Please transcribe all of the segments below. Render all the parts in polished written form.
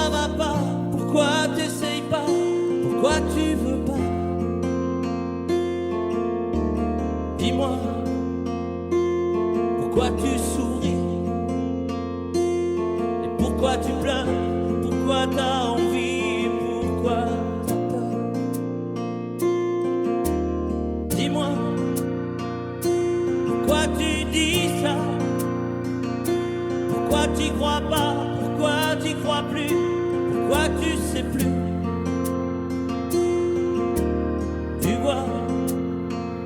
ça va pas? Pourquoi t'essayes pas? Pourquoi tu veux pas? Dis-moi, pourquoi tu souris? Et pourquoi tu pleures? Pourquoi t'as envie? Pourquoi t'as peur? Dis-moi, pourquoi tu dis ça? Pourquoi t'y crois pas? Pourquoi t'y crois plus? Pourquoi tu sais plus? Tu vois,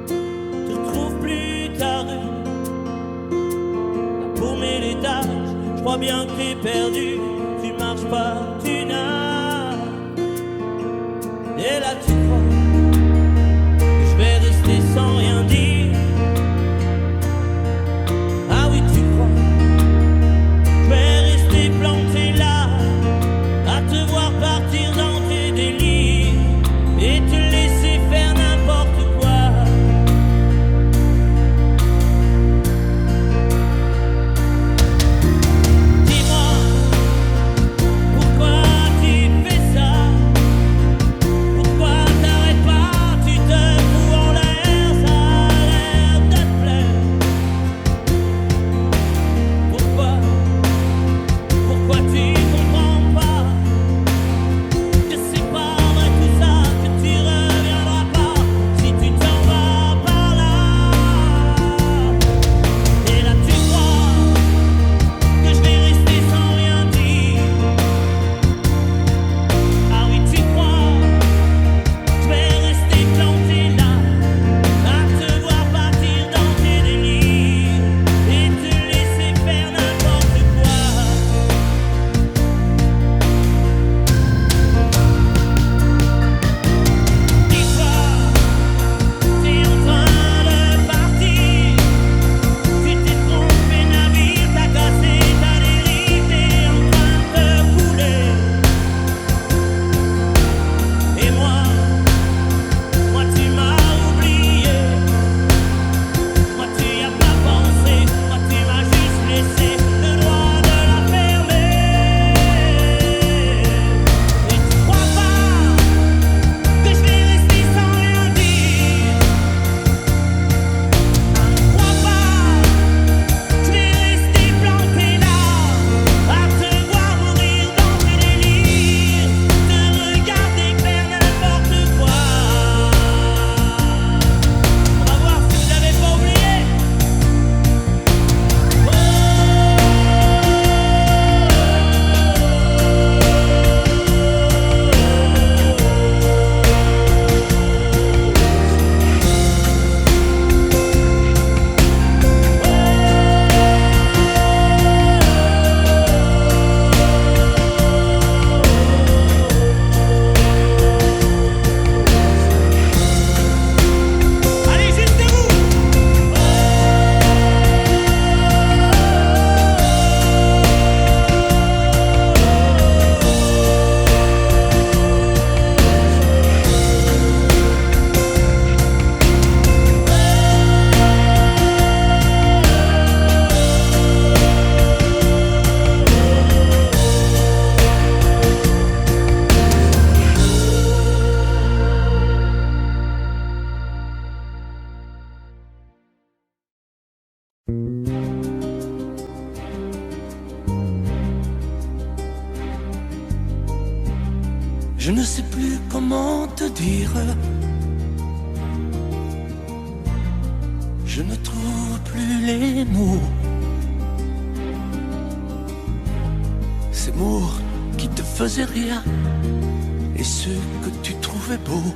tu retrouves plus ta rue. La paumée l'étage, je crois bien que t'es perdu. Tu marches pas, tu nages. Et là tu crois que je vais rester sans rien dire. Ah oui tu crois, je vais rester planté là, à te voir partir dans tes délires et te laisser faire n'importe quoi. Dis-moi, pourquoi tu fais ça? Pourquoi t'arrêtes pas? Tu te fous en l'air, ça a l'air de te plaire. Pourquoi tu comprends pas que c'est pas vrai tout ça, que tu reviendras pas si tu t'en vas par là. Et là tu crois que je vais rester sans rien dire. Ah oui tu crois, je vais rester planté là, à te voir partir dans tes délires et te laisser faire n'importe quoi. Dis-toi, t'es en train de partir. Tu t'es trompé navire, t'as cassé ta dérive, t'es en train de te couler. Et moi tu m'as oublié. Moi tu y as pas pensé. Moi tu m'as juste laissé le droit de la fermer. Et tu crois pas que je vais rester sans rien dire? Ne crois pas, je vais rester planté là, à te voir mourir dans tes délires, te regarder faire n'importe quoi. On va voir si vous avez pas oublié. Allez, juste vous. Je ne sais plus comment te dire. Je ne trouve plus les mots. Ces mots qui te faisaient rien et ceux que tu trouvais beaux.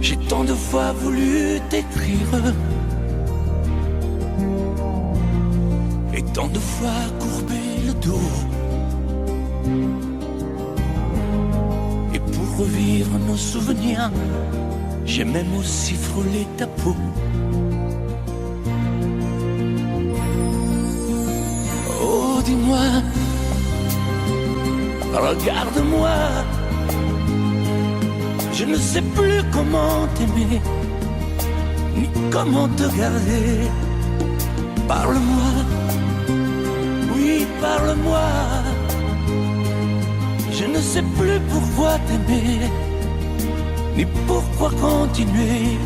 J'ai tant de fois voulu t'écrire et tant de fois courbé le dos. Et pour revivre nos souvenirs, j'ai même aussi frôlé ta peau. Oh, dis-moi, regarde-moi. Je ne sais plus comment t'aimer, ni comment te garder. Parle-moi, oui, parle-moi. Je ne sais plus pourquoi t'aimer, ni pourquoi continuer.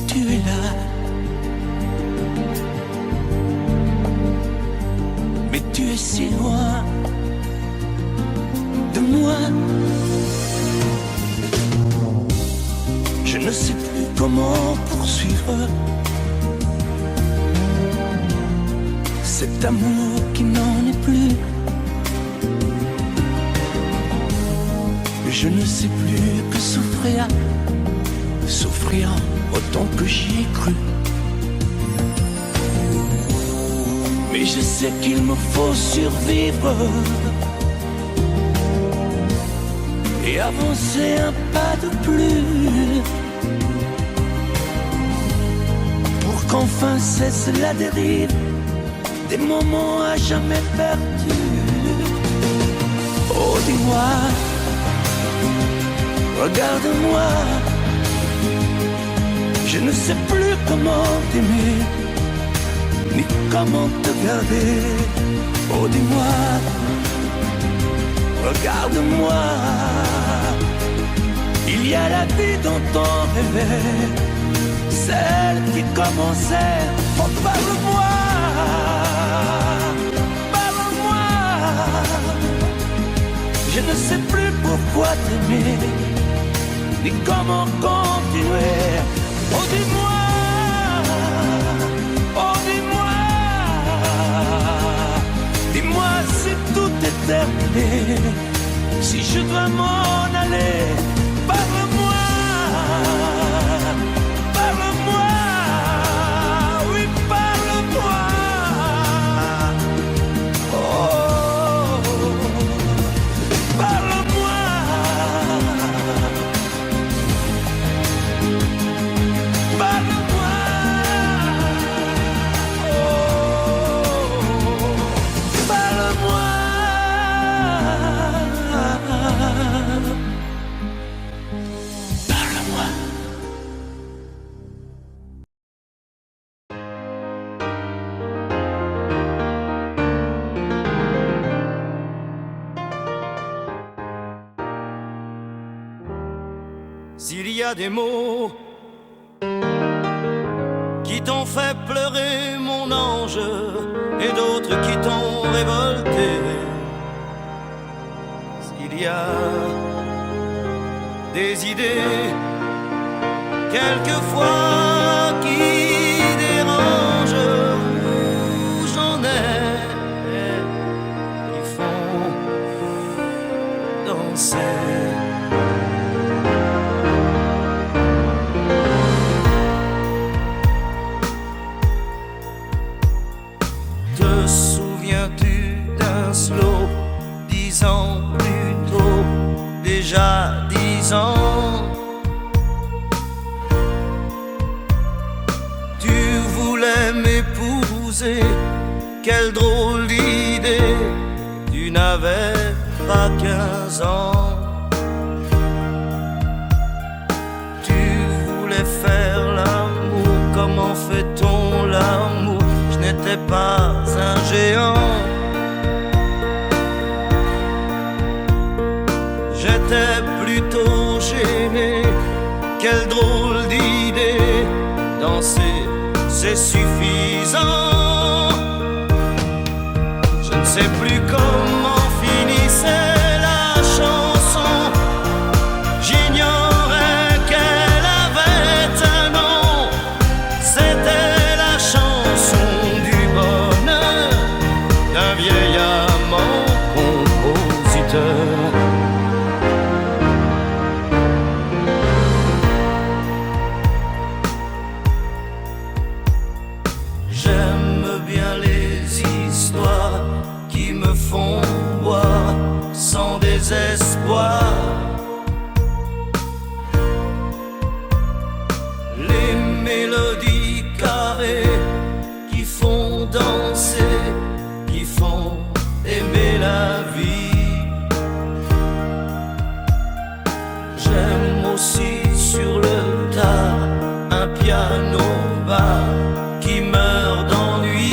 Tu es là, mais tu es si loin de moi. Je ne sais plus comment poursuivre cet amour qui n'en est plus. Je ne sais plus que souffrir, souffrir autant que j'y ai cru. Mais je sais qu'il me faut survivre et avancer un pas de plus pour qu'enfin cesse la dérive des moments à jamais perdus. Oh, dis-moi, regarde-moi, je ne sais plus comment t'aimer, ni comment te garder. Oh, dis-moi, regarde-moi, il y a la vie dont on rêvait, celle qui commençait. Oh, parle-moi, parle-moi, je ne sais plus pourquoi t'aimer, ni comment continuer. Oh, dis-moi, oh, dis-moi, dis-moi si tout est terminé, si je dois m'en aller. Parle-moi, parle-moi, oui, parle-moi. Oh, parle-moi. Parle-moi, oh, parle-moi. Parle-moi. S'il y a des mots qui t'ont fait pleurer, mon ange, et d'autres qui t'ont révolté, s'il y a des idées quelquefois qui dérangent, où j'en ai qui font danser. Te souviens-tu d'un slow 10 ans plus tôt, déjà 10 ans? Tu voulais m'épouser, quelle drôle d'idée, tu n'avais pas 15 ans. Tu voulais faire l'amour, comment fait-on l'amour? Je n'étais pas un géant, j'étais plutôt gêné. Quelle drôle d'idée, danser c'est suffisant. Je ne sais plus comment finissait la chanson, j'ignorais qu'elle avait un nom. C'était la chanson du bonheur d'un vieil amant compositeur. J'aime bien les histoires qui me font boire sans désespoir. Les mélodies carrées qui font danser, qui font aimer la vie. J'aime aussi sur le tard un piano bar qui meurt d'ennui.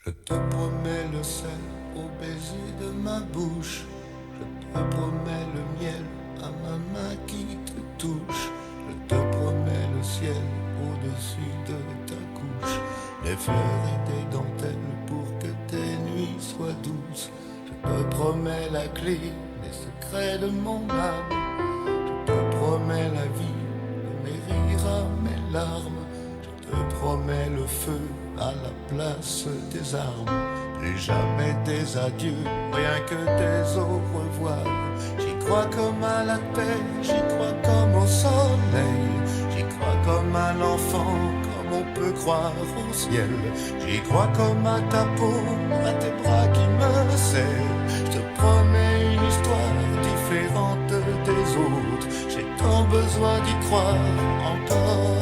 Je te promets le sel au baiser de ma bouche. Je te promets le miel à ma main qui te touche. Je te promets le ciel au-dessus de ta couche. Des fleurs et des dentelles pour que tes nuits soient douces. Je te promets la clé des secrets de mon âme. Je te promets la vie de mes rires à mes larmes. Je te promets le feu à la place des armes. Plus jamais des adieux, rien que des au revoir. J'y crois comme à la terre, j'y crois comme au soleil. J'y crois comme à l'enfant, comme on peut croire au ciel. J'y crois comme à ta peau, à tes bras qui me serrent. Je te promets une histoire différente des autres. J'ai tant besoin d'y croire encore.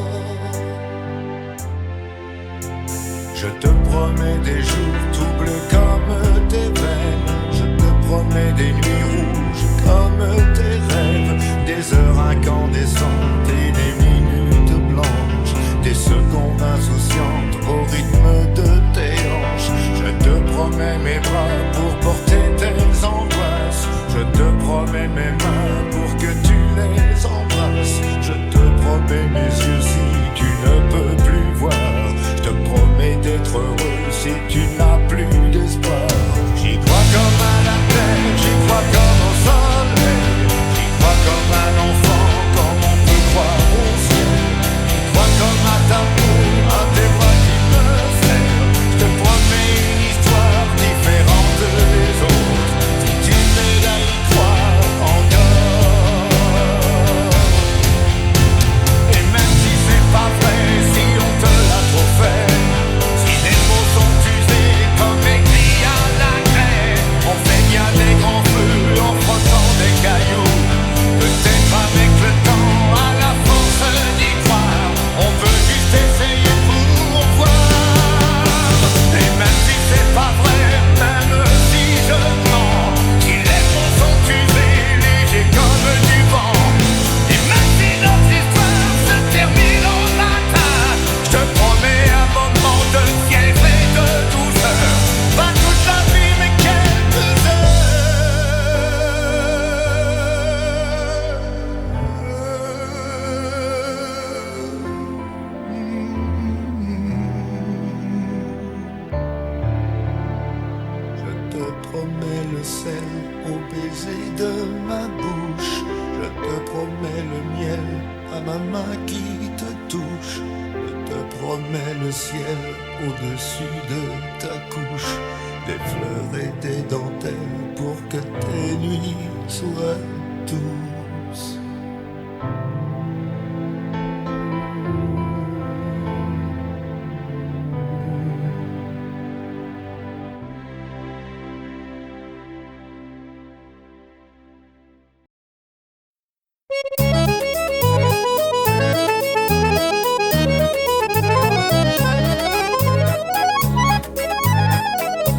Je te promets des jours tout bleus comme tes veines. Je te promets des nuits rouges comme tes rêves. Des heures incandescentes et des minutes blanches. Des secondes insouciantes au rythme de tes hanches. Je te promets mes bras pour porter tes angoisses. Je te promets mes mains pour que tu les embrasses. Je te promets mes yeux si tu ne peux plus voir. Je te promets d'être heureux si tu n'as plus d'espoir. J'y crois comme à la terre, j'y crois comme au soleil. J'y crois comme un enfant, comme on peut croire au ciel. J'y crois comme à ta peau, à tes bras qui me serrent. Je te promets une histoire différente des autres. Si tu m'aides à y croire encore. Et même si c'est pas vrai, si on te l'a trop fait, si les mots sont usés comme écrits à la craie, on fait bien des grands feux en frottant des cailloux. Peut-être avec le temps, à la force d'y croire, on peut juste essayer pour voir. Et même si c'est pas vrai, même si je mens, si les mots sont usés, légers comme du vent, et même si notre histoire se termine au matin, je te promets un moment de fièvre et de douceur. Pas toute la vie mais quelques Je te promets le sel au baiser de ma bouche. Je te promets le miel à ma main qui te touche. Je te promets le ciel au-dessus de ta couche. Des fleurs et des dentelles pour que tes nuits soient douces.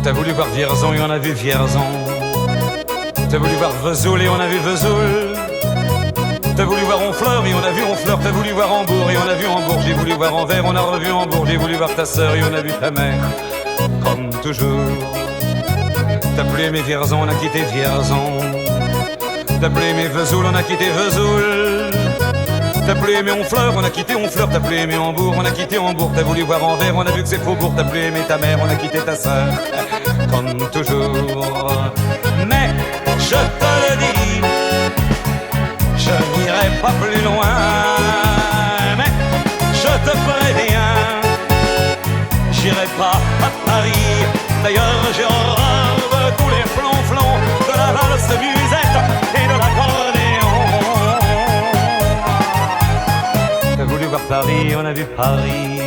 T'as voulu voir Vierzon et on a vu Vierzon. T'as voulu voir Vesoul et on a vu Vesoul. T'as voulu voir Honfleur et on a vu Honfleur. T'as voulu voir Hambourg et on a vu Hambourg. J'ai voulu voir Anvers, on a revu Hambourg. J'ai voulu voir ta sœur et on a vu ta mère. Comme toujours. T'as plus aimé Vierzon, on a quitté Vierzon. T'as plus aimé Vesoul, on a quitté Vesoul. T'as plus aimé Honfleur, on a quitté Honfleur. T'as plus aimé Hambourg, on a quitté Hambourg. T'as voulu voir Anvers, on a vu que c'est Faubourg. T'as plus aimé ta mère, on a quitté ta sœur. Comme toujours. Mais je te le dis, je n'irai pas plus loin. Mais je te préviens, j'irai pas à Paris. D'ailleurs j'ai horreur de tous les flonflons, de la valse musette et de l'accordéon. T'as voulu voir Paris, on a vu Paris.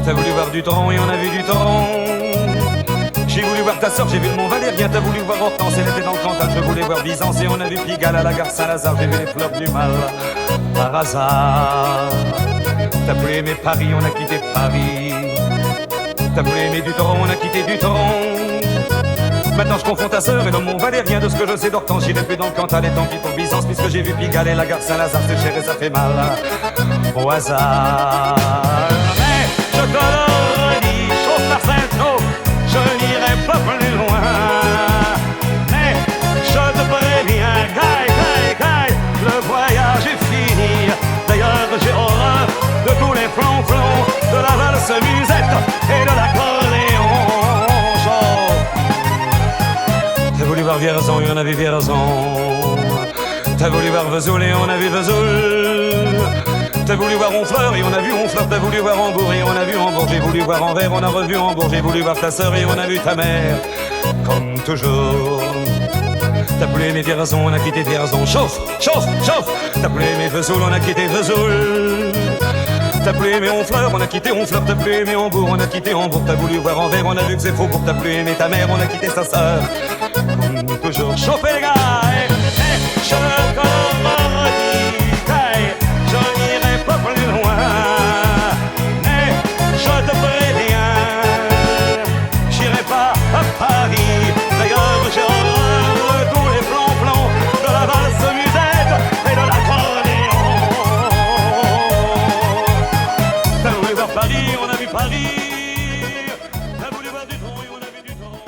T'as voulu voir du Tron et on a vu du Tron. J'ai voulu voir ta sœur, j'ai vu le Mont Valérien. T'as voulu voir Hortense, elle était dans le Cantal. Je voulais voir Byzance et on a vu Pigalle à la gare Saint-Lazare. J'ai vu les fleurs du mal par hasard. T'as plus aimé Paris, on a quitté Paris. T'as plus aimé du Tron, on a quitté du Tron. Maintenant je confonds ta sœur et le Mont Valérien. De ce que je sais d'Hortense, j'irai plus dans le Cantal. Et tant pis pour Byzance, puisque j'ai vu Pigalle et la gare Saint-Lazare. C'est cher et ça fait mal au hasard. Mais je te le redis, chose par Saint-Cloud, Vierzon et on a vu Vierzon. T'as voulu voir Vesoul et on a vu Vesoul. T'as voulu voir Honfleur et on a vu Honfleur. T'as voulu voir Hambourg et on a vu Hambourg. J'ai voulu voir Anvers, on a revu Hambourg. J'ai voulu voir ta sœur et on a vu ta mère. Comme toujours. T'as voulu aimer Vierzon, on a quitté Vierzon. Chauffe, chauffe, chauffe. T'as voulu aimer Vesoul, on a quitté Vesoul. T'as voulu aimer Honfleur, on a quitté Honfleur. T'as voulu aimer Hambourg, on a quitté Hambourg. T'as voulu voir Anvers, on a vu que c'est Faubourg. T'as voulu aimer ta mère, on a quitté sa sœur. Comme toujours. Chauffez les gars, je te redis, je n'irai pas plus loin. Mais je te préviens, j'irai pas à Paris. D'ailleurs, j'ai horreur de tous les plans de la valse musette et de l'accordéon. T'as voulu voir Paris, on a vu Paris. T'as voulu voir du tronc et on a vu du tronc.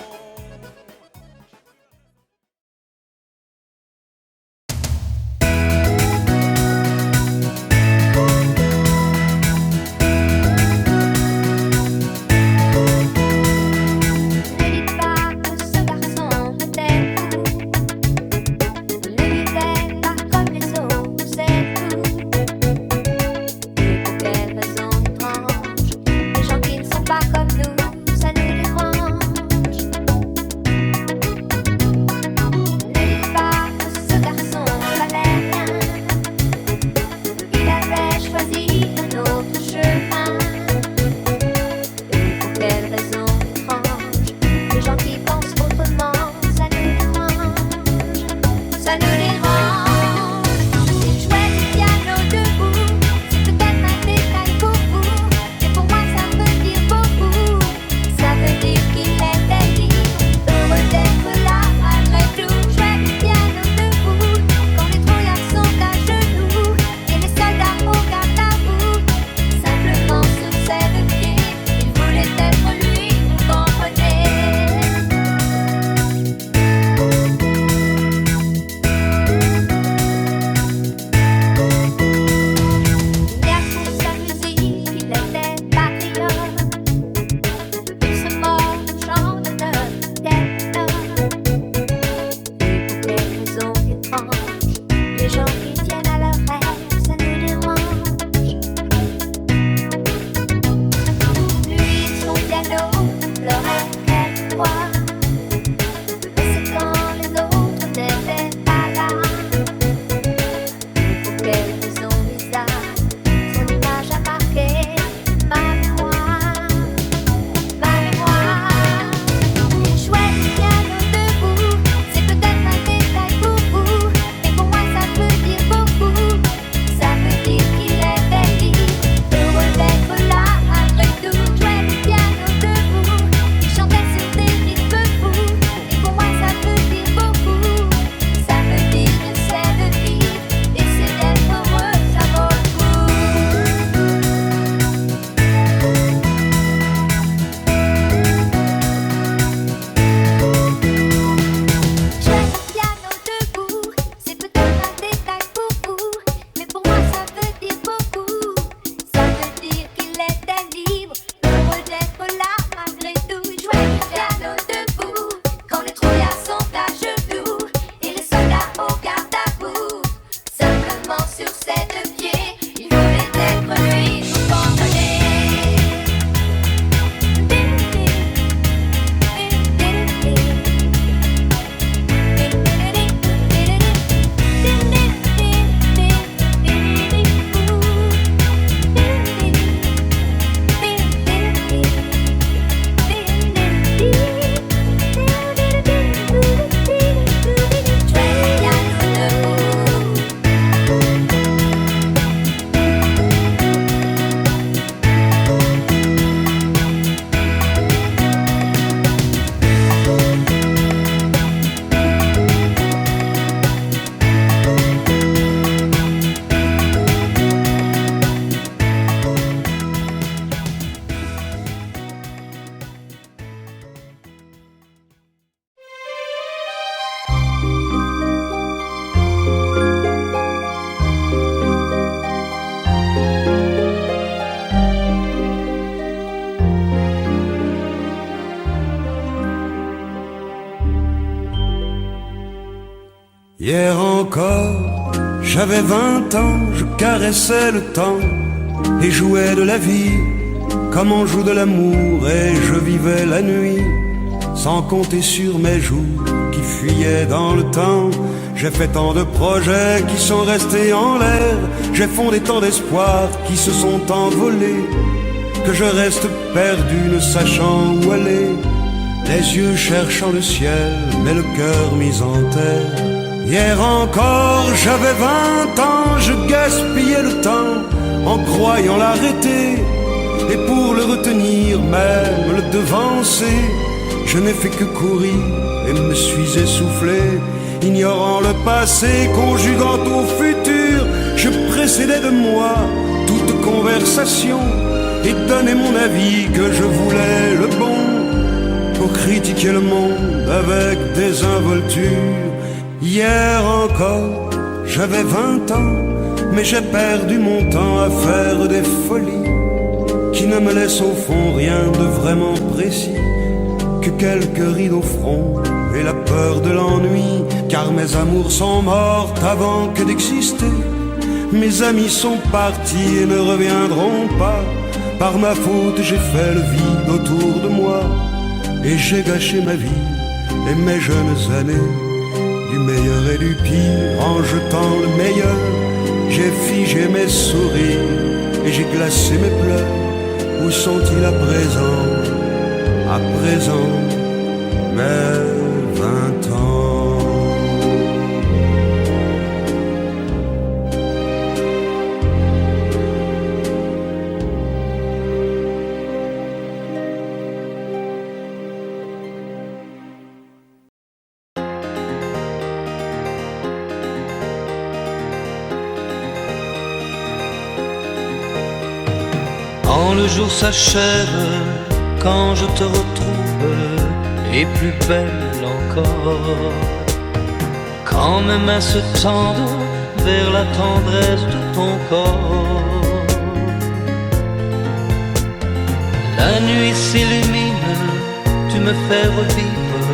encore, j'avais 20 ans, je caressais le temps et jouais de la vie comme on joue de l'amour, et je vivais la nuit sans compter sur mes jours qui fuyaient dans le temps. J'ai fait tant de projets qui sont restés en l'air, j'ai fondé tant d'espoirs qui se sont envolés, que je reste perdu ne sachant où aller, les yeux cherchant le ciel mais le cœur mis en terre. Hier encore j'avais 20 ans, je gaspillais le temps en croyant l'arrêter, et pour le retenir, même le devancer, je n'ai fait que courir et me suis essoufflé. Ignorant le passé, conjuguant au futur, je précédais de moi toute conversation et donnais mon avis que je voulais le bon, pour critiquer le monde avec désinvolture. Hier encore, j'avais 20 ans, mais j'ai perdu mon temps à faire des folies qui ne me laissent au fond rien de vraiment précis, que quelques rides au front et la peur de l'ennui, car mes amours sont mortes avant que d'exister. Mes amis sont partis et ne reviendront pas. Par ma faute j'ai fait le vide autour de moi, et j'ai gâché ma vie et mes jeunes années, du meilleur et du pire en jetant le meilleur. J'ai figé mes sourires et j'ai glacé mes pleurs. Où sont-ils à présent, mes 20 ans? Quand le jour s'achève, quand je te retrouve, et plus belle encore, quand mes mains se tendent vers la tendresse de ton corps, la nuit s'illumine, tu me fais revivre,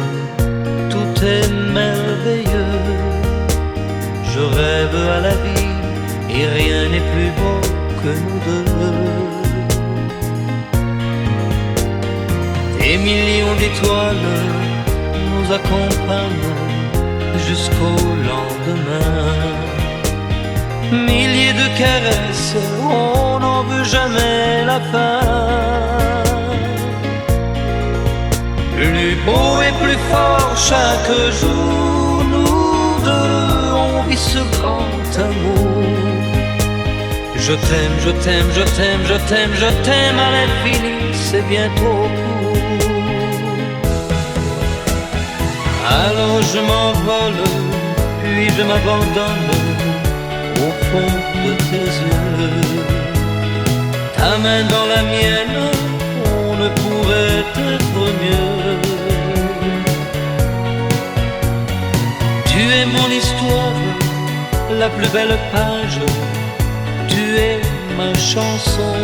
tout est merveilleux. Je rêve à la vie et rien n'est plus beau que nous deux. Des millions d'étoiles nous accompagnent jusqu'au lendemain. Milliers de caresses, on n'en veut jamais la fin. Plus beau et plus fort chaque jour, nous deux, on vit ce grand amour. Je t'aime, je t'aime, je t'aime, je t'aime, je t'aime à l'infini, c'est bien trop court. Alors je m'envole, puis je m'abandonne au fond de tes yeux. Ta main dans la mienne, on ne pourrait être mieux. Tu es mon histoire, la plus belle page. Tu es ma chanson,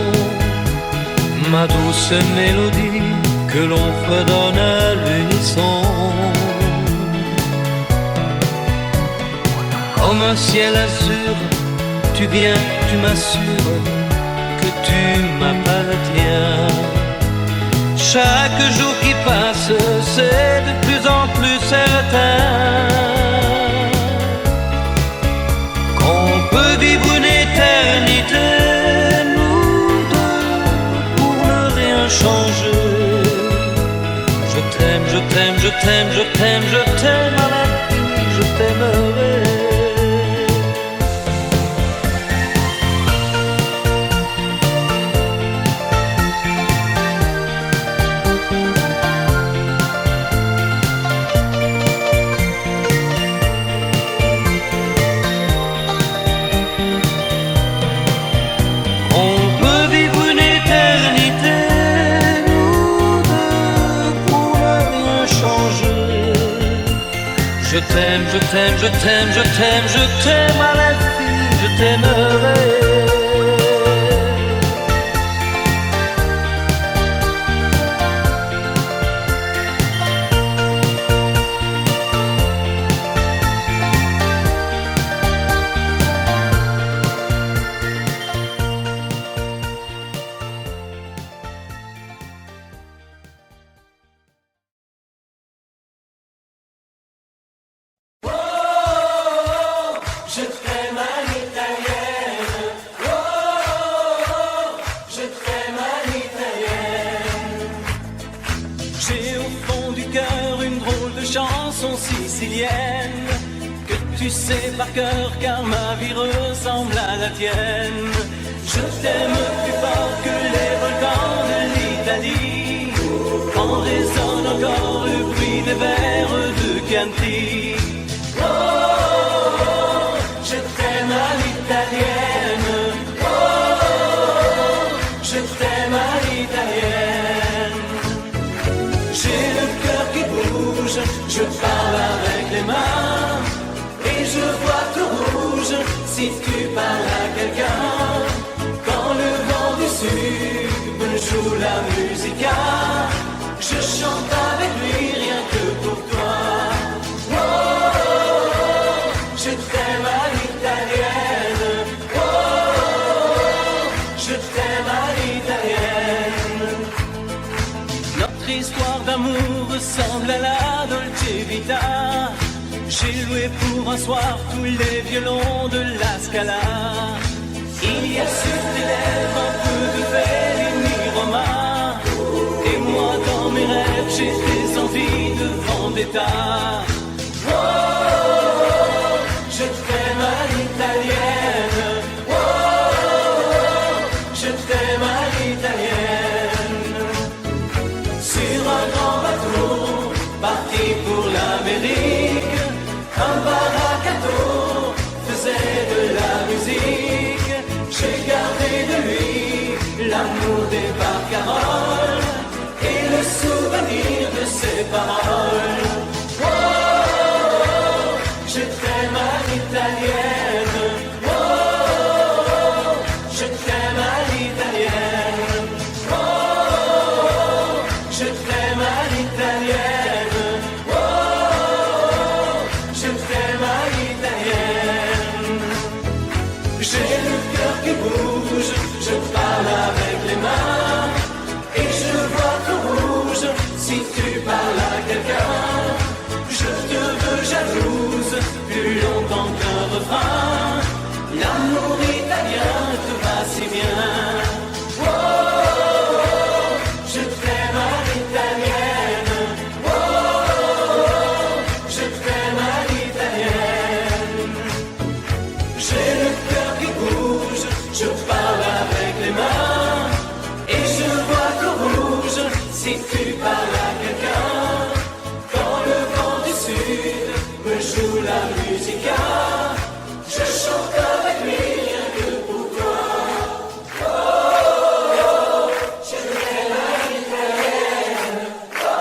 ma douce mélodie que l'on fredonne à l'unisson. Comme un ciel azur, tu viens, tu m'assures que tu m'appartiens. Chaque jour qui passe, c'est de plus en plus certain qu'on peut vivre une éternité, nous deux, pour ne rien changer. Je t'aime, je t'aime, je t'aime, je t'aime, je t'aime à l'infini, je t'aimerai. Je t'aime, je t'aime, je t'aime, je t'aime, je t'aime à l'infini, je t'aimerai. chansons siciliennes que tu sais par cœur car ma vie ressemble à la tienne. Je t'aime plus fort que les volcans de l'Italie, quand résonne encore le bruit des vers de Chianti. Oh, je t'aime à l'italienne. Oh, je t'aime à l'italienne. J'ai le cœur qui bouge, je parle avec les mains et je vois tout rouge si tu parles à quelqu'un. Quand le vent du sud me joue la musica, je chante avec lui rien que pour toi. Oh, je t'aime à l'italienne. Oh, je t'aime à l'italienne. Notre histoire d'amour ressemble à la Dolce Vita. J'ai loué pour un soir tous les violons de la Scala. Il y a sur tes lèvres un peu de Fellini Roma, et moi dans mes rêves j'ai des envies de vendetta. Oh, je t'aime à l'italienne. Oh, je t'aime à l'italienne. Sur un grand bateau parti pour l'Amérique, un baracato faisait de la musique. J'ai gardé de lui l'amour des barcaroles et le souvenir de ses paroles. Oh, je t'aime à l'italienne. Oh, je t'aime à l'italienne. Oh, je t'aime à l'italienne. Oh, je t'aime à l'italienne. J'ai le cœur qui bouge, je parle avec les mains et je vois tout rouge si tu parles à quelqu'un. Je te veux jalouse plus longtemps qu'un refrain. L'amour italien te va si bien. Oh, je t'aime à l'italienne. Oh, je t'aime à l'italienne. J'ai le cœur qui bouge, je parle avec les mains et je vois tout rouge si tu parles à quelqu'un. Quand le vent du sud me joue la musica, je chante avec lui rien que pour toi. Oh, je t'aime à l'italienne. Oh,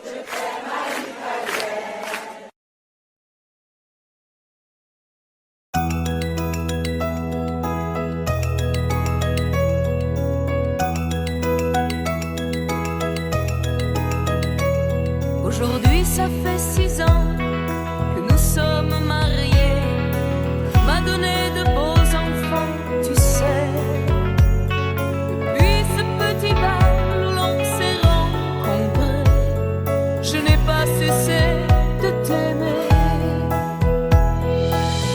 je t'aime à l'italienne. Aujourd'hui, ça fait 6 ans que nous sommes mariés. M'a donné de beaux enfants, tu sais. Depuis ce petit bal où l'on s'est rencontrés, je n'ai pas cessé de t'aimer.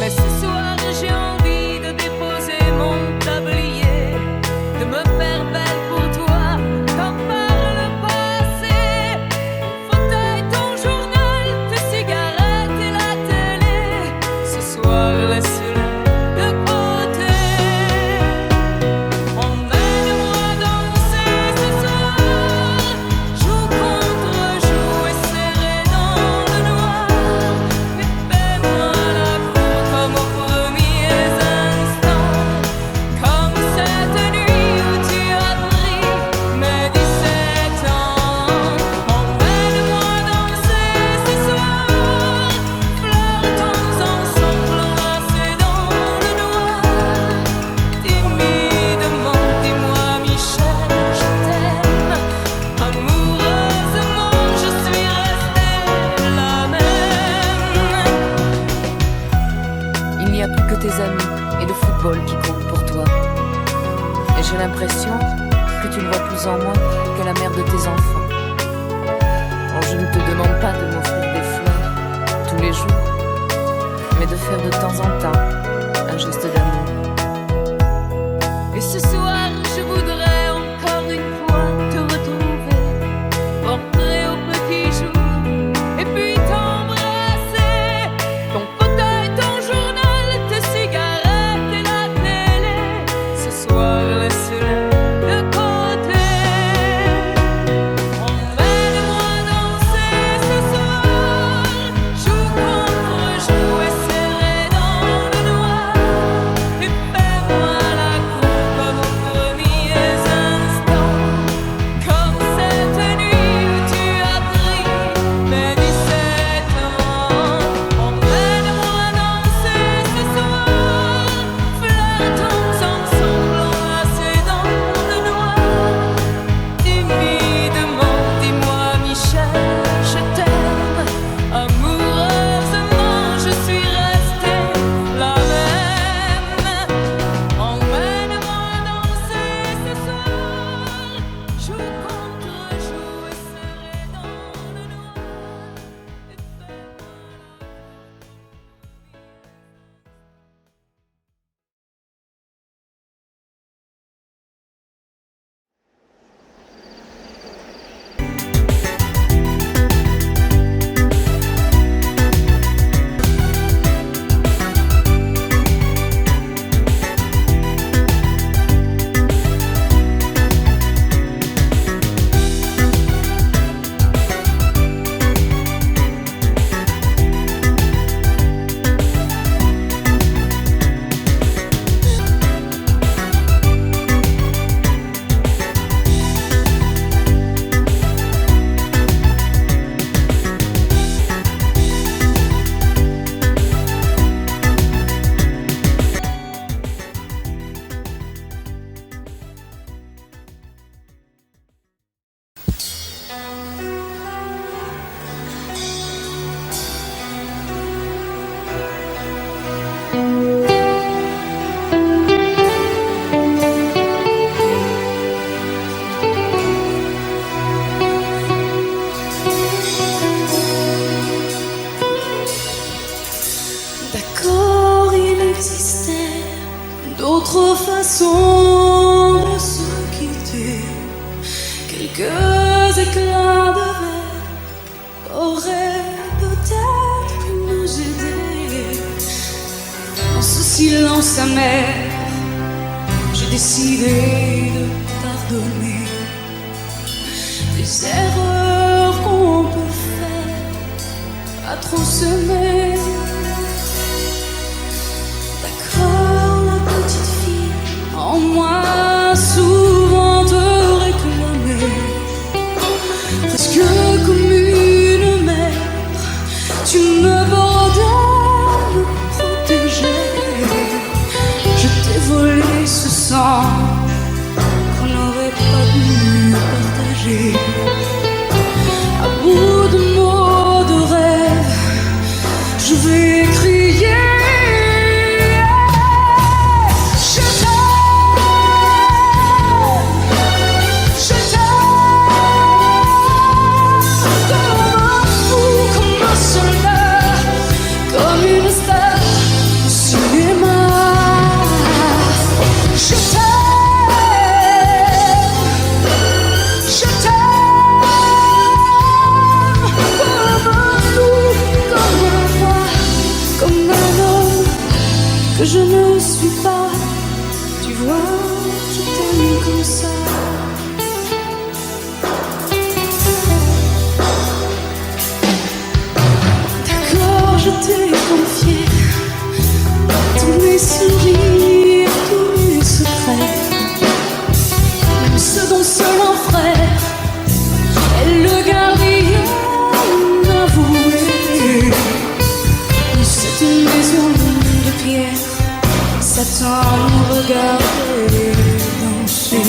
Mais ce soir, j'ai envie de déposer mon tablier, de me faire belle pour toi, comme par le passé. Fauteuil, ton journal, tes cigarettes et la télé. Ce soir, laisse-le de côté. Emmène-moi danser ce soir, joue contre joue et serré dans le noir. Mais fais-moi la cour comme aux premiers instants, comme cette nuit où tu as pris mes 17 ans. Emmène-moi danser ce soir, flirtons ensemble enlacés dans le noir. Timidement, dis-moi Michel, je t'aime. Amoureusement, je suis restée la même. Il n'y a plus que tes amis et le football qui comptent pour toi. Et j'ai l'impression que tu ne vois plus en moi que la mère de tes enfants. Alors je ne te demande pas de m'offrir des fleurs tous les jours, mais de faire de temps en temps un geste d'amour. Et ce soir, je voudrais encore une fois te retrouver, portrait au petit jour D'accord, il existait d'autres façons de se quitter. Quelques éclats de verre auraient peut-être pu nous aider. Dans ce silence amer, j'ai décidé de pardonner des erreurs qu'on peut faire à trop s'aimer. D'accord, la petite fille en moi souvent te réclamait, presque comme une mère, tu me bordais, me protégeais. Je t'ai volé ce sang qu'on n'aurait pas dû partager. À bout de mots, de rêves, je vais crier. Que je ne suis pas, tu vois, je t'aime comme ça. D'accord, je t'ai confié tous mes sourires, tous mes secrets, même ceux dont seul un frère est le gardien avoué. C'est une maison de pierre, Satan nous regardait danser.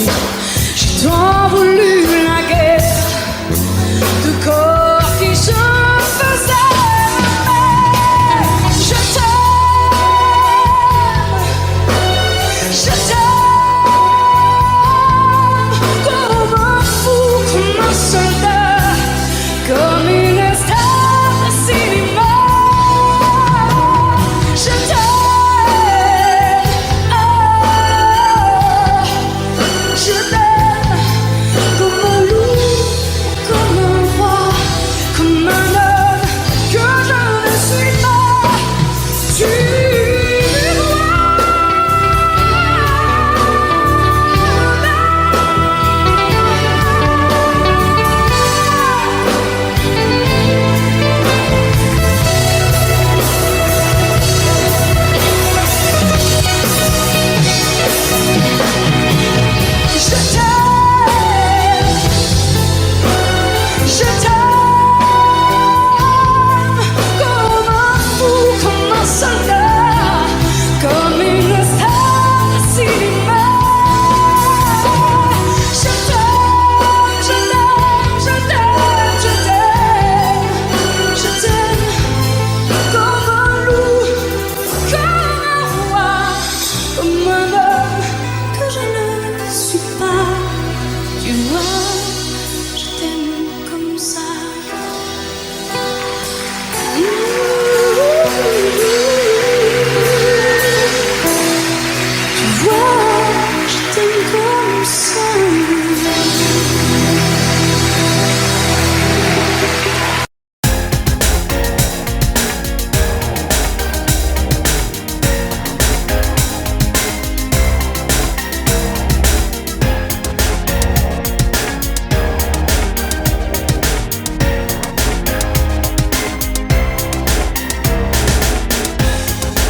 J'ai tant voulu la guerre de corps qui se faisaient. Je t'aime, comme un fou, comme un soldat, comme une star de cinéma. Je t'aime.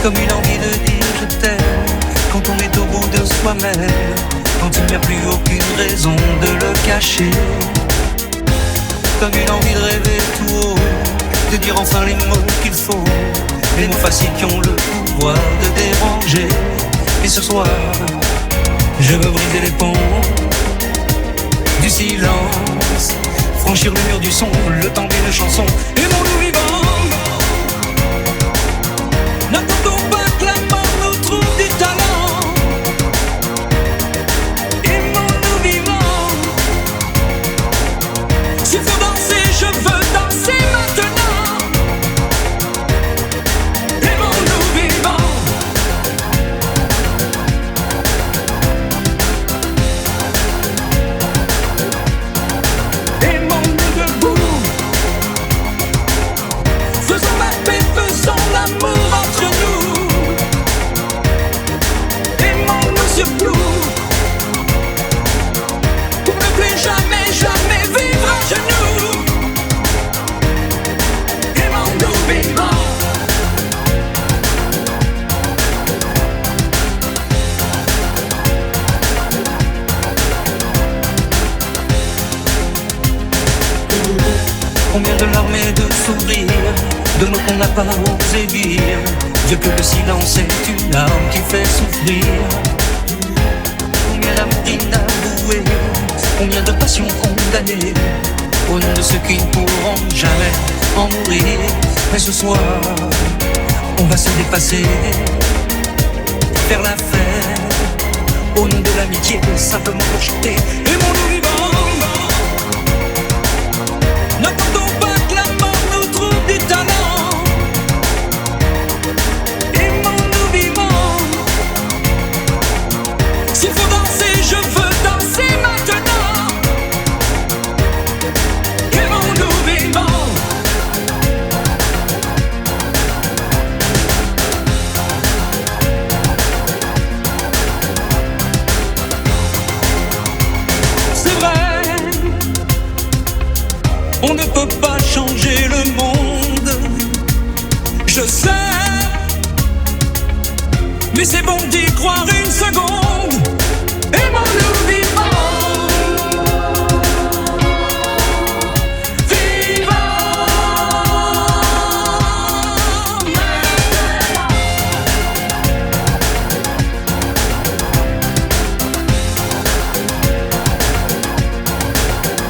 Comme une envie de dire je t'aime quand on est au bout de soi-même, quand il n'y a plus aucune raison de le cacher. Comme une envie de rêver tout haut, de dire enfin les mots qu'il faut, les mots faciles qui ont le pouvoir de déranger. Et ce soir, je veux briser les ponts du silence, franchir le mur du son, le temps d'une chanson. Et mon loup vivant, n'attendons pas que la mort Combien de larmes et de sourires, de mots qu'on n'a pas osé dire. Dieu que le silence est une arme qui fait souffrir. Combien d'amour inavoué, combien de passions condamnées, au nom de ceux qui ne pourront jamais en mourir. Mais ce soir, on va se dépasser, faire la fête, au nom de l'amitié, simplement pour chanter. Aimons-nous vivants. N'attendons pas que la mort nous trouve du talent. Aimons-nous vivants. S'il faut danser, je veux danser maintenant. Aimons-nous vivants. C'est vrai, on ne peut pas changer le monde, je sais, mais c'est bon d'y croire une seconde. Aimons-nous vivants.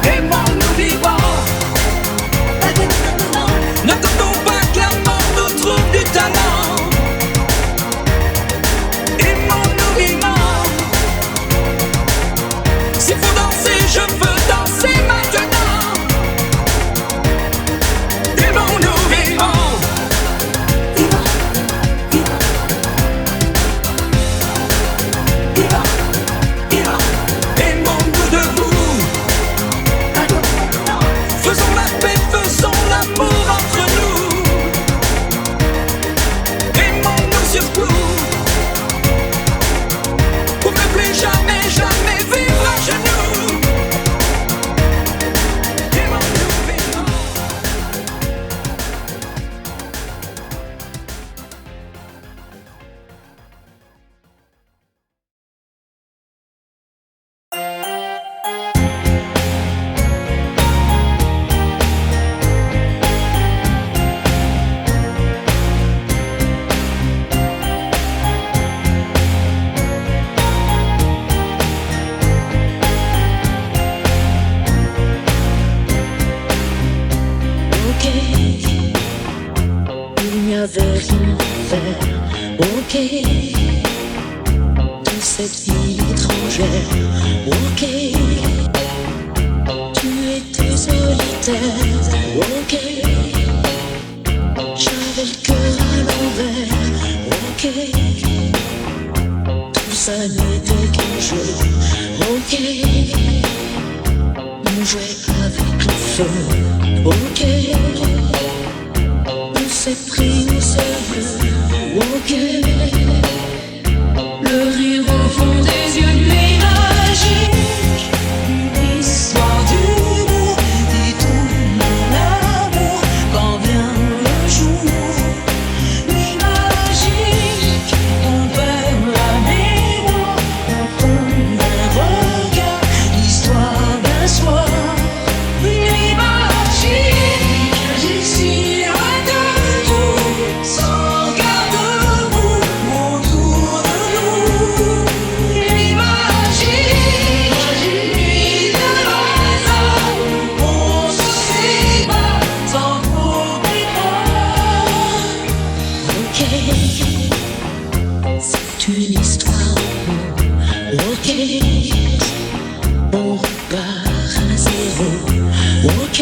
Aimons-nous vivants. N'attendons pas que la mort nous trouve du talent. Aimons-nous vivants. S'il faut danser, je veux danser maintenant. Aimons-nous vivants. Aimons-nous debout. Faisons la paix, faisons l'amour entre nous. Aimons-nous surtout, pour ne plus jamais, jamais vivre à genoux. Aimons-nous vivants. Ok, il n'y avait rien à faire. Ok, de cette vie étrangère. Ok, tu étais solitaire. Ok, j'avais le cœur à l'envers. Ok, tout ça n'était qu'un jeu. Ok, on jouait avec le feu. Ok, on s'est pris au sérieux. Ok, le rire au fond des yeux, nuit magique, une histoire d'humour et tout mon amour quand vient le jour. Nuit magique, on perd la mémoire, on tombe d'un regard, l'histoire d'un soir. Nuit magique, d'ici à de tout, sans garde-boue autour de nous. Nuit magique, nuit de hasard, on se sépare sans trop départ. Ok, c'est une histoire d'amour. Ok, on repart à zéro. Ok,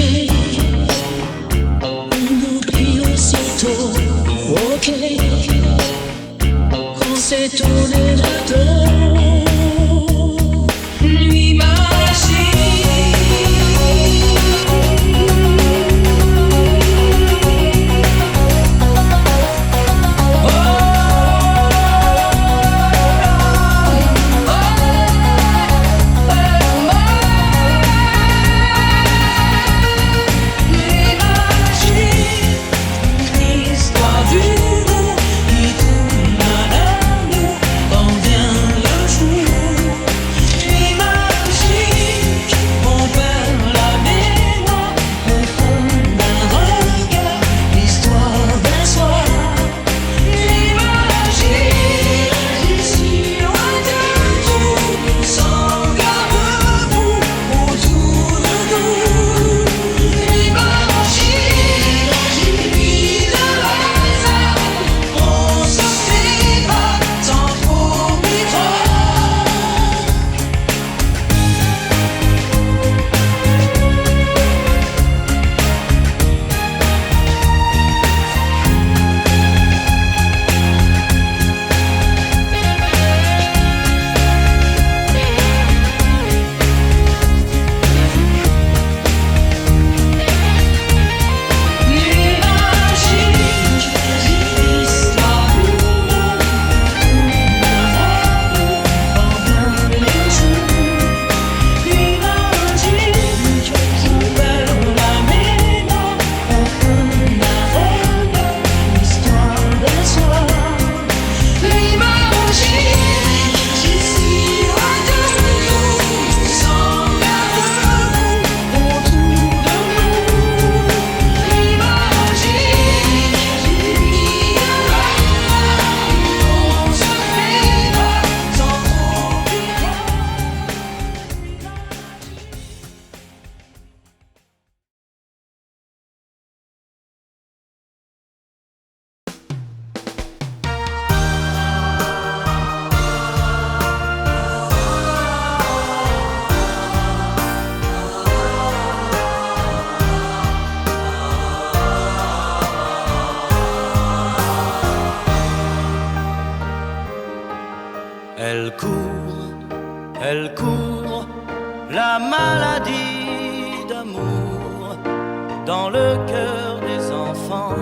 on oublie aussitôt. Ok, quand c'est tourné le dos. Nuit magique, l'histoire d'humour qui tourne à l'amour quand vient elle court, la maladie d'amour dans le cœur des enfants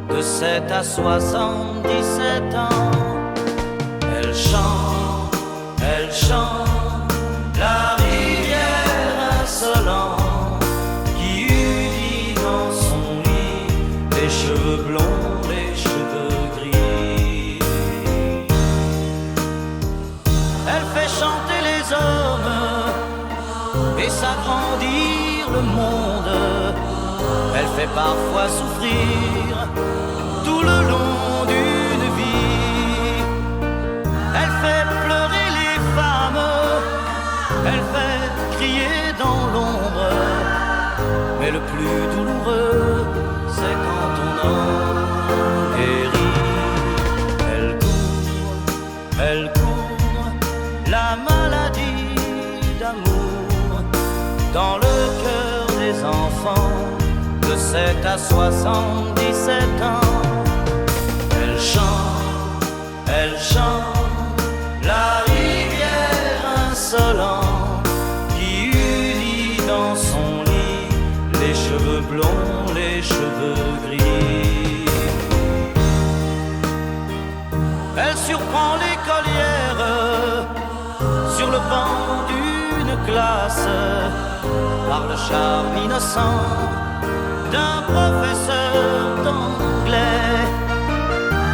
de 7 à 77 ans. Elle chante la rivière insolente qui unit dans son lit les cheveux blonds, les cheveux gris. Elle fait chanter les hommes et s'agrandir le monde. Elle fait parfois souffrir tout le long d'une vie. Elle fait pleurer les femmes, elle fait crier dans l'ombre. Mais le plus douloureux, c'est quand on en guérit. Elle court, la maladie d'amour dans le cœur des enfants de 7 à 77 ans. Elle chante la rivière insolente qui unit dans son lit les cheveux blonds, les cheveux gris. Elle surprend l'écolière sur le banc d'une classe par le charme innocent d'un professeur d'anglais.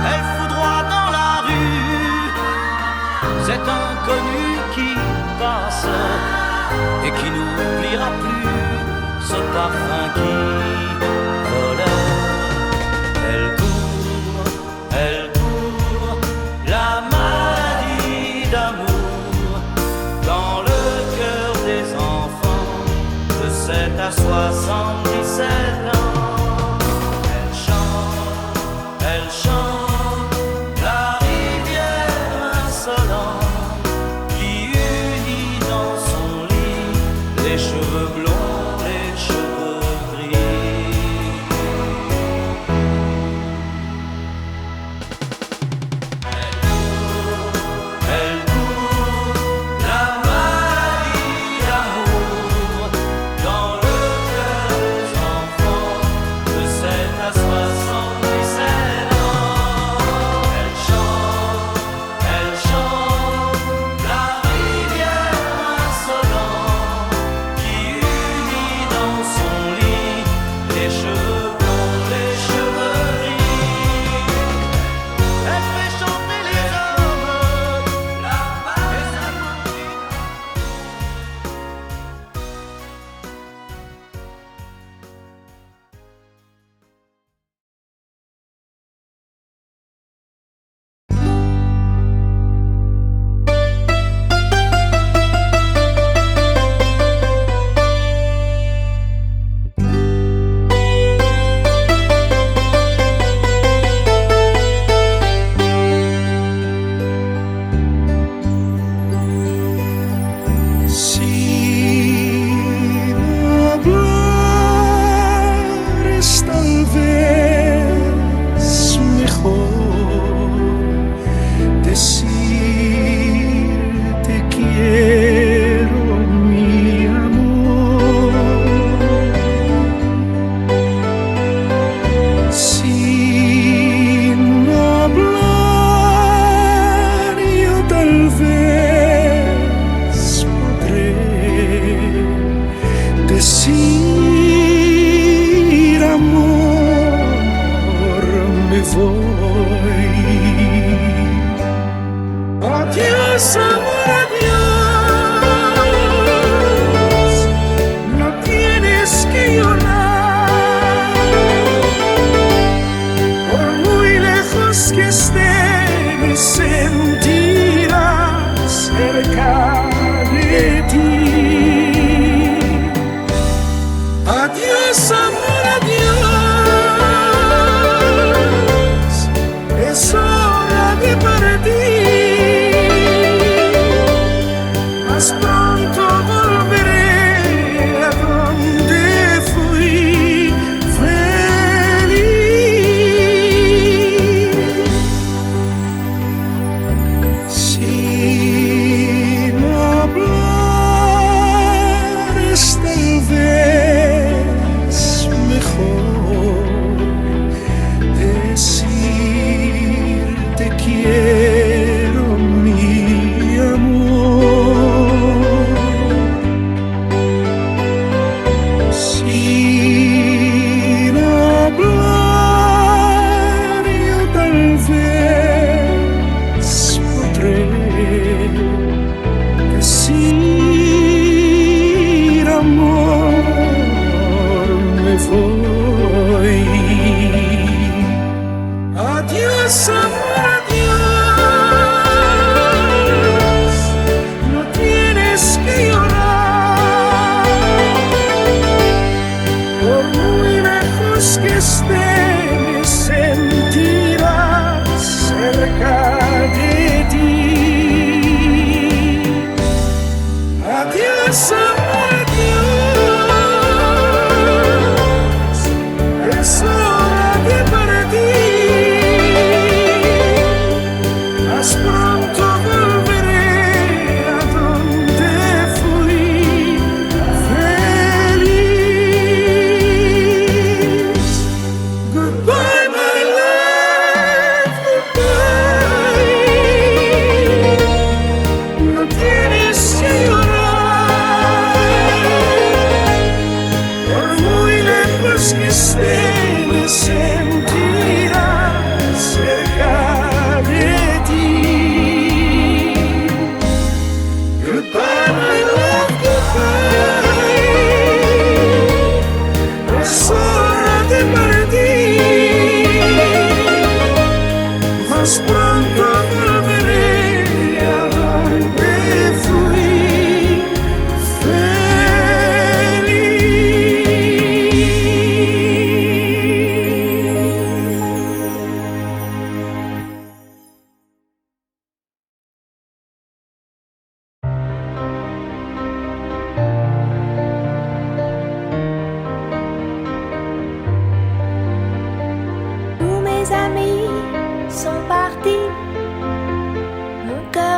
Elle foudroie dans la rue cet inconnu qui passe et qui n'oubliera plus ce parfum qui volait. Elle court, la maladie d'amour dans le cœur des enfants de 7 à 77 ans. Elle chante la rivière insolente qui unit dans son lit les cheveux blonds, les cheveux gris. Elle court, la maladie d'amour dans le cœur des enfants de 7 à 77 ans. Elle chante la rivière insolente qui unit dans son lit les cheveux blonds, les cheveux gris. Elle fait chanter les hommes, la maladie. Si hablares tal vez mejor decir te quiero, mi amor. Sin hablar yo tal vez podré decir amor, me voy. Adiós, amor, adiós, no tienes que llorar, por muy lejos que esté me sentirás cerca de ti. Adiós, amor, adiós, es hora de partir.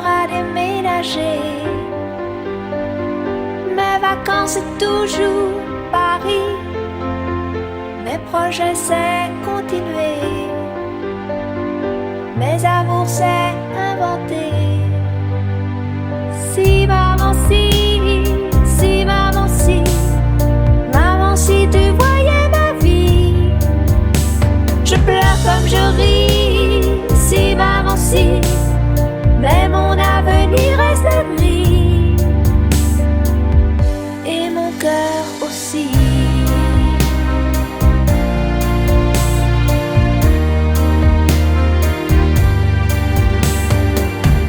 à déménager. Mes vacances c'est toujours Paris. Mes projets c'est continuer. Mes amours c'est inventer. Si maman si maman si tu voyais ma vie. Je pleure comme je ris. Si maman si, mais mon avenir reste gris. Et mon cœur aussi.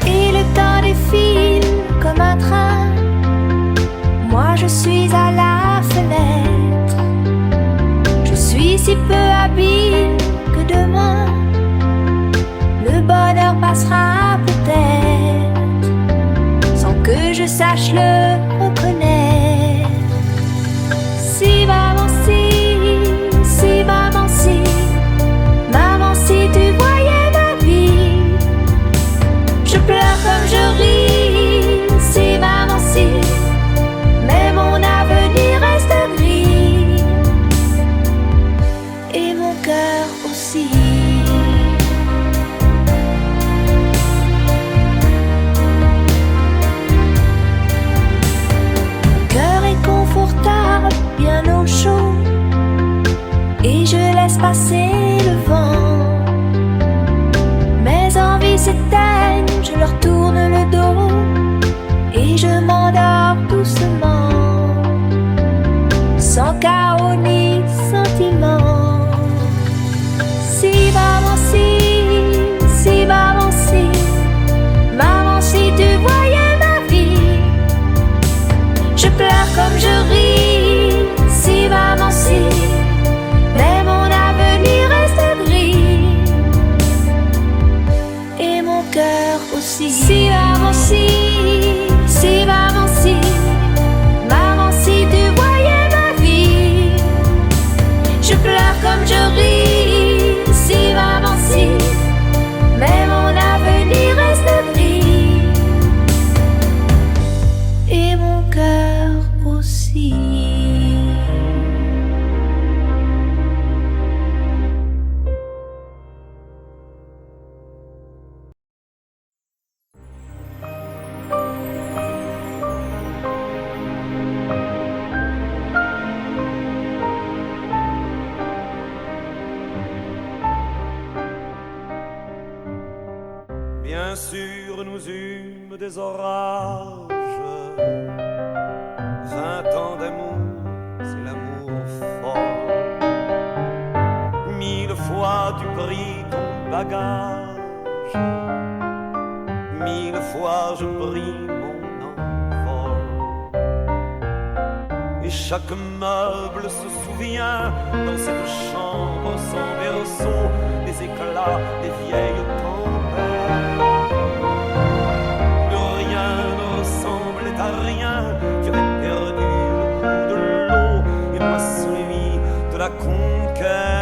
Et le temps défile comme un train. Moi je suis à la fenêtre. Je suis si peu habile que demain le bonheur passera peut-être sans que je sache le reconnaître. Si maman si maman si tu voyais ma vie. Je pleure comme je ris. Si maman si, mais mon avenir reste gris. Et mon cœur aussi. Bien au chaud, et je laisse passer le vent. Mes envies s'éteignent, je leur tourne le dos, et je m'endors doucement, sans chaos ni sentiment. Si maman maman si tu voyais ma vie. Je pleure comme je ris. Si maman si, mais mon avenir reste gris. Et mon cœur aussi. Si maman si tu voyais ma vie. Je pleure comme je ris. Si maman si, mais mon avenir reste gris. Et mon cœur aussi. Bien sûr, nous eûmes des orages. 20 ans d'amour, c'est l'amour fort. 1000 fois tu pris ton bagage. 1000 fois je pris mon envol. Et chaque meuble se souvient dans cette chambre sans berceau des éclats des vieilles tempêtes. Plus rien ne ressemblait à rien. Tu avais perdu le goût de l'eau et moi celui de la conquête.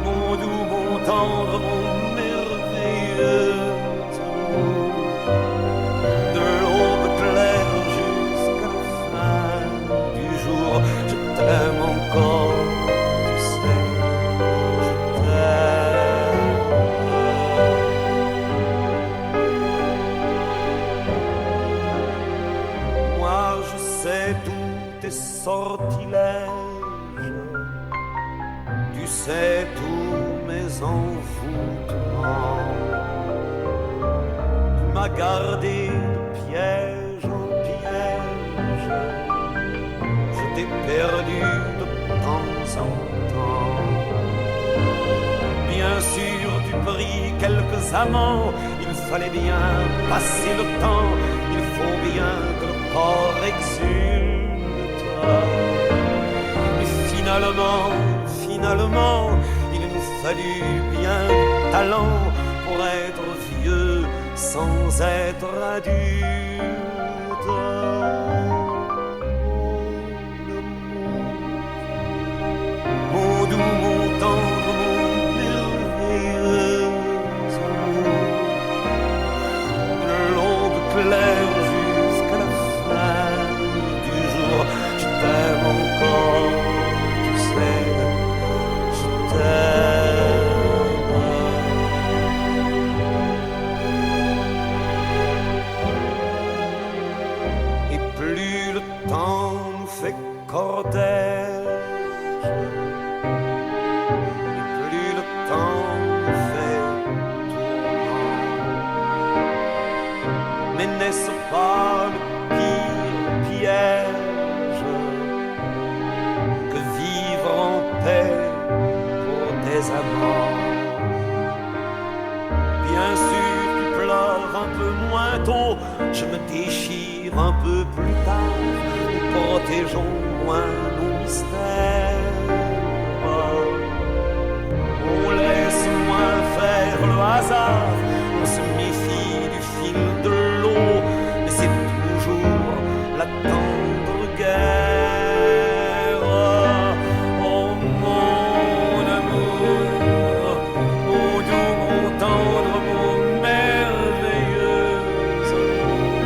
Mon doux, mon tendre, mon merveilleux amour. De l'aube claire jusqu'à la fin du jour, je t'aime encore, tu sais, je t'aime. Moi je sais tous tes sortilèges, tu sais tous mes envoûtements. Tu m'as gardé de piège en piège, je t'ai perdu de temps en temps. Bien sûr tu pris quelques amants, il fallait bien passer le temps, il faut bien que le corps exulte. Et finalement, il nous fallut bien du talent pour être vieux sans être adulte. Mon doux, mon tendre, mon amants. Bien sûr, tu pleures un peu moins tôt, je me déchire un peu plus tard. Nous protégeons moins nos mystères. On laisse moins faire le hasard, on se méfie du fil de l'eau, mais c'est toujours la tendre guerre. Oh mon amour, mon doux, mon tendre, mon merveilleux amour,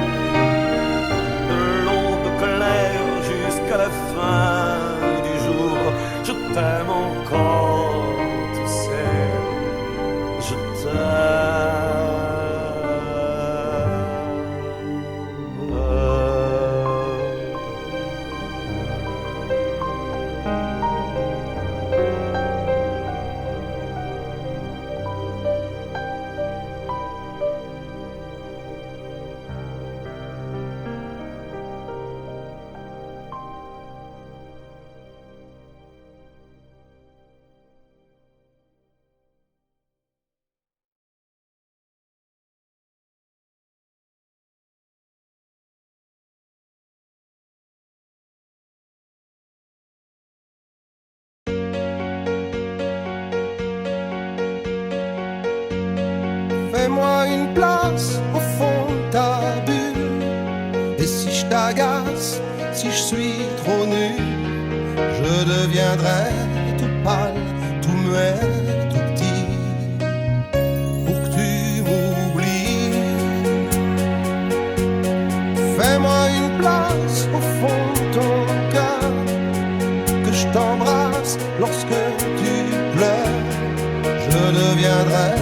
de l'aube claire jusqu'à la fin du jour, je t'aime encore, tu sais, je t'aime. Fais-moi une place au fond de ta bulle. Et si je t'agace, si je suis trop nul, je deviendrai tout pâle, tout muet, tout petit, pour que tu m'oublies. Fais-moi une place au fond de ton cœur, que je t'embrasse lorsque tu pleures, je deviendrai